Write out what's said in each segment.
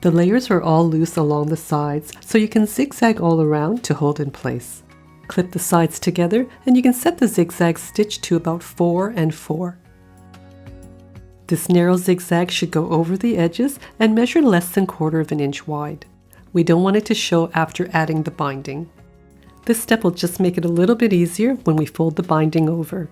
The layers are all loose along the sides, so you can zigzag all around to hold in place. Clip the sides together and you can set the zigzag stitch to about 4 and 4. This narrow zigzag should go over the edges and measure less than 1/4 of an inch wide. We don't want it to show after adding the binding. This step will just make it a little bit easier when we fold the binding over.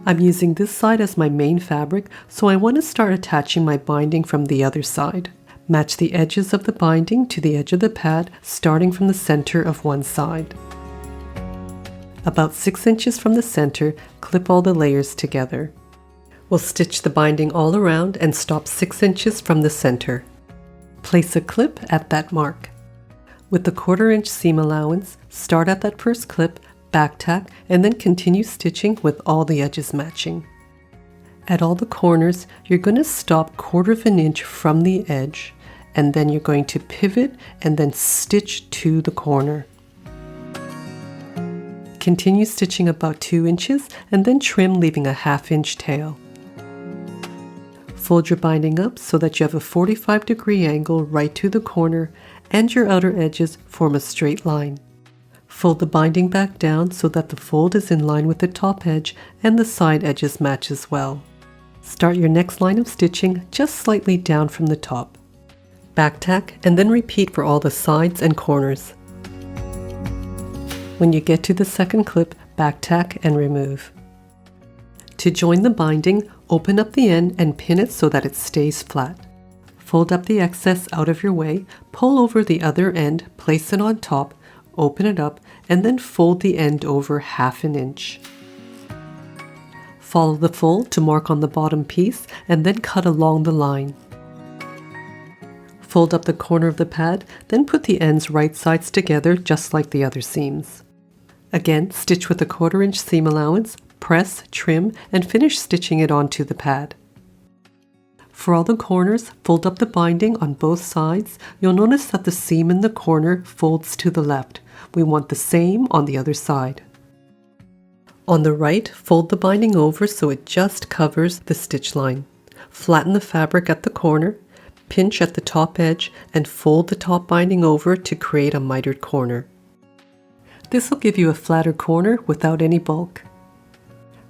I'm using this side as my main fabric, so I want to start attaching my binding from the other side. Match the edges of the binding to the edge of the pad, starting from the center of one side. About 6 inches from the center, clip all the layers together. We'll stitch the binding all around and stop 6 inches from the center. Place a clip at that mark. With the 1/4 inch seam allowance, start at that first clip, back tack, and then continue stitching with all the edges matching. At all the corners, you're going to stop 1/4 of an inch from the edge, and then you're going to pivot and then stitch to the corner. Continue stitching about 2 inches and then trim, leaving a 1/2 inch tail. Fold your binding up so that you have a 45-degree angle right to the corner and your outer edges form a straight line. Fold the binding back down so that the fold is in line with the top edge and the side edges match as well. Start your next line of stitching just slightly down from the top. Back tack and then repeat for all the sides and corners. When you get to the second clip, back tack and remove. To join the binding, open up the end and pin it so that it stays flat. Fold up the excess out of your way, pull over the other end, place it on top, open it up, and then fold the end over 1/2 an inch. Follow the fold to mark on the bottom piece and then cut along the line. Fold up the corner of the pad, then put the ends right sides together just like the other seams. Again, stitch with a 1/4 inch seam allowance, press, trim, and finish stitching it onto the pad. For all the corners, fold up the binding on both sides. You'll notice that the seam in the corner folds to the left. We want the same on the other side. On the right, fold the binding over so it just covers the stitch line. Flatten the fabric at the corner, pinch at the top edge, and fold the top binding over to create a mitered corner. This will give you a flatter corner without any bulk.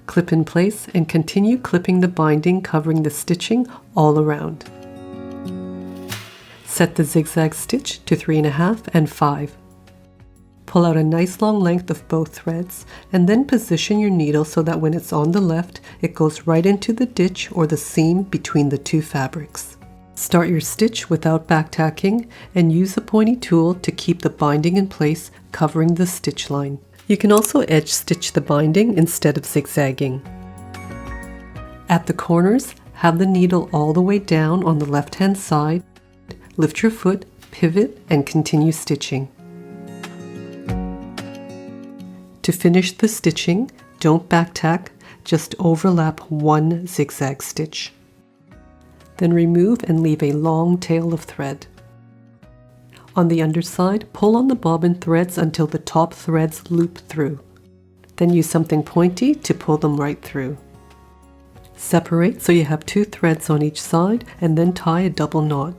Clip in place and continue clipping the binding, covering the stitching all around. Set the zigzag stitch to 3.5 and 5. Pull out a nice long length of both threads and then position your needle so that when it's on the left, it goes right into the ditch or the seam between the two fabrics. Start your stitch without back tacking and use a pointy tool to keep the binding in place, covering the stitch line. You can also edge stitch the binding instead of zigzagging. At the corners, have the needle all the way down on the left-hand side, lift your foot, pivot, and continue stitching. To finish the stitching, don't back tack, just overlap one zigzag stitch. Then remove and leave a long tail of thread. On the underside, pull on the bobbin threads until the top threads loop through. Then use something pointy to pull them right through. Separate so you have 2 threads on each side and then tie a double knot.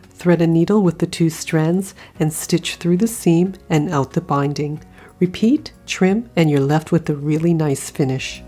Thread a needle with the 2 strands and stitch through the seam and out the binding. Repeat, trim, and you're left with a really nice finish.